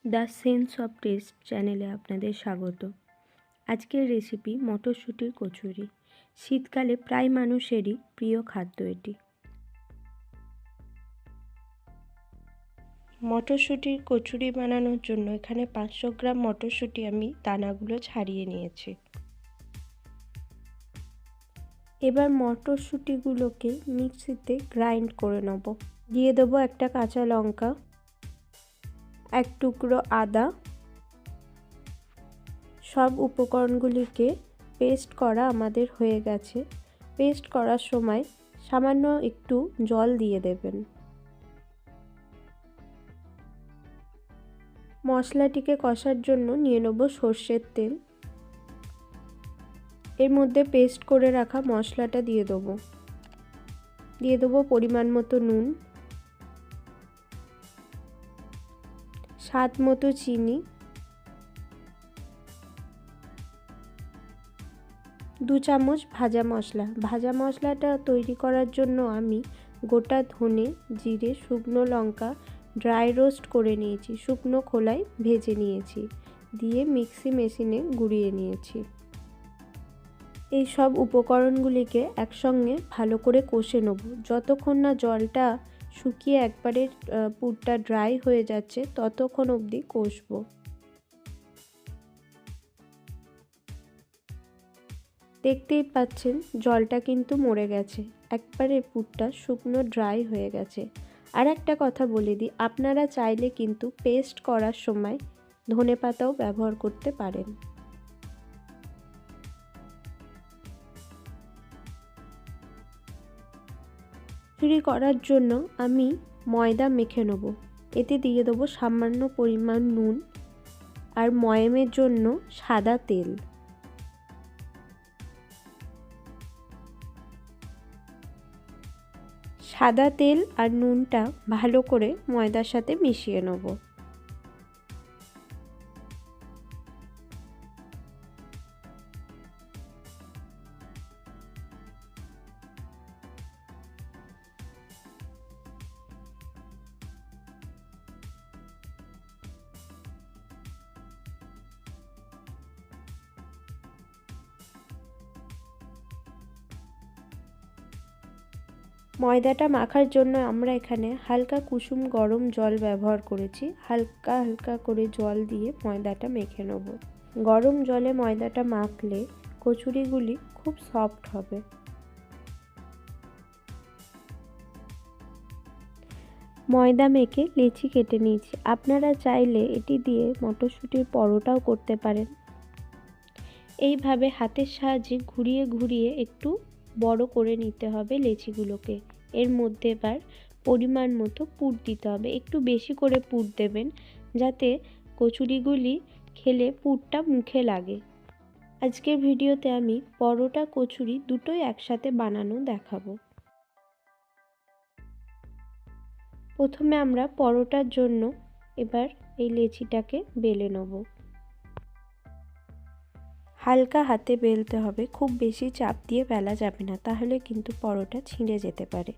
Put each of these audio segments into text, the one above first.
The sense of test চ্যানেলে আপনাদের স্বাগত। আজকের রেসিপি মটরশুঁটির কচুরি। শীতকালে প্রায় মানুষেরই প্রিয় খাদ্য এটি। মটরশুঁটির কচুরি বানানোর জন্য এখানে 500 গ্রাম মটরশুঁটি আমি দানাগুলো ছাড়িয়ে নিয়েছি। এবার মটরশুঁটিগুলোকে মিক্সিতে গ্রাইন্ড করে নেব। দিয়ে দেবো একটা কাঁচা লঙ্কা, এক টুকরো আদা। সব উপকরণগুলিকে পেস্ট করা আমাদের হয়ে গেছে। পেস্ট করার সময় সামান্য একটু জল দিয়ে দেবেন। মশলাটিকে কষার জন্য নিয়ে নেব সর্ষের তেল। এর মধ্যে পেস্ট করে রাখা মশলাটা দিয়ে দেবো। দিয়ে দেবো পরিমাণ মতো নুন, স্বাদ মতো চিনি, 2 চামচ ভাজা মশলা। ভাজা মশলাটা তৈরি করার জন্য আমি গোটা ধনে, জিরে, শুকনো লঙ্কা ড্রাই রোস্ট করে নিয়েছি, শুকনো খোলায় ভেজে নিয়েছি, দিয়ে মিক্সি মেশিনে গুঁড়িয়ে নিয়েছি। এই সব উপকরণগুলিকে একসঙ্গে ভালো করে কষে নেব। যতক্ষণ না জলটা শুকিয়ে একবারে পুরটা ড্রাই হয়ে যাচ্ছে ততক্ষণ অবধি কষবো। দেখতেই পাচ্ছেন জলটা কিন্তু মরে গেছে, একবারে পুরটা শুকনো ড্রাই হয়ে গেছে। আর একটা কথা বলে দিই, আপনারা চাইলে কিন্তু পেস্ট করার সময় ধনেপাতাও ব্যবহার করতে পারেন। কচুরি করার জন্য আমি ময়দা মেখে নেব। এতে দিয়ে দেবো সামান্য পরিমাণ নুন আর ময়ামের জন্য সাদা তেল। সাদা তেল আর নুনটা ভালো করে ময়দার সাথে মিশিয়ে নেব। ময়দাটা মাখার জন্য আমরা এখানে হালকা কুসুম গরম জল ব্যবহার করেছি। হালকা হালকা করে জল দিয়ে ময়দাটা মেখে নেব। গরম জলে ময়দাটা মাখলে কচুরিগুলি খুব সফট হবে। ময়দা মেখে লেচি কেটে নিয়েছি। আপনারা চাইলে এটি দিয়ে মটরশুঁটির পরোটাও করতে পারেন। এইভাবে হাতের সাহায্যে ঘুরিয়ে ঘুরিয়ে একটু বড় করে নিতে হবে লেচিগুলোকে। এর মধ্যে এবার পরিমাণ মতো পুর দিতে হবে। একটু বেশি করে পুর দেবেন যাতে কচুরিগুলি খেলে পুরটা মুখে লাগে। আজকের ভিডিওতে আমি পরোটা কচুরি দুটোই একসাথে বানানো দেখাবো। প্রথমে আমরা পরোটার জন্য এবার এই লেচিটাকে বেলে নেব। হালকা হাতে বেলতে হবে, খুব বেশি চাপ দিয়ে বেলা যাবে না, তাহলে কিন্তু পরোটা ছিঁড়ে যেতে পারে।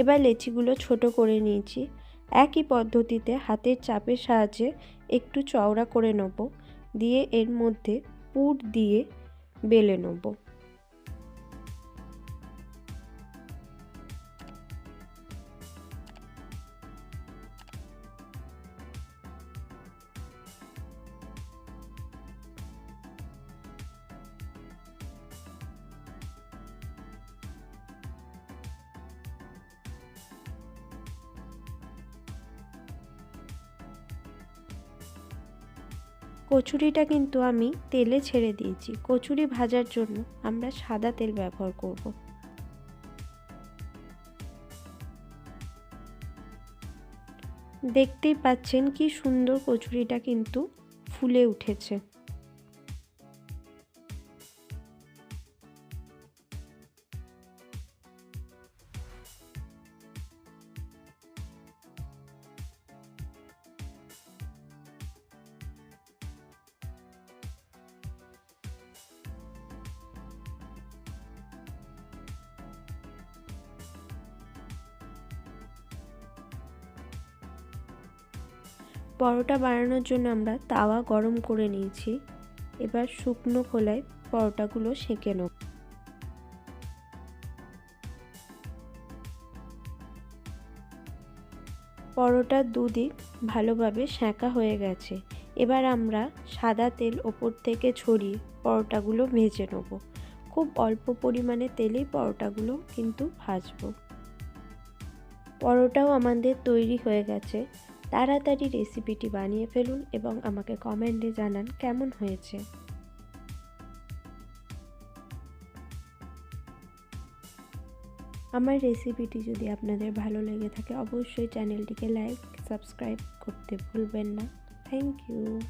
এবার লেচিগুলো ছোট করে নিয়েছি। একই পদ্ধতিতে হাতের চাপের সাহায্যে একটু চওড়া করে নেব, দিয়ে এর মধ্যে পুর দিয়ে বেলে নেব। কচুরিটা কিন্তু আমি তেলে ছেড়ে দিয়েছি। কচুরি ভাজার জন্য আমরা সাদা তেল ব্যবহার করব। দেখতেই পাচ্ছেন কি সুন্দর কচুরিটা কিন্তু ফুলে উঠেছে। পরোটা বানানোর জন্য আমরা তাওয়া গরম করে নিয়েছি। এবার শুকনো খোলায় পরোটাগুলো সেঁকে নেব। পরোটার দুদিক ভালোভাবে সেঁকা হয়ে গেছে। এবার আমরা সাদা তেল ওপর থেকে ছড়িয়ে পরোটাগুলো ভেজে নেব। খুব অল্প পরিমাণে তেলেই পরোটাগুলো কিন্তু ভাজবো। পরোটাও আমাদের তৈরি হয়ে গেছে। তাড়াতাড়ি রেসিপিটি বানিয়ে ফেলুন এবং আমাকে কমেন্টে জানান কেমন হয়েছে। আমার রেসিপিটি যদি আপনাদের ভালো লেগে থাকে অবশ্যই চ্যানেলটিকে লাইক, সাবস্ক্রাইব করতে ভুলবেন না। Thank you.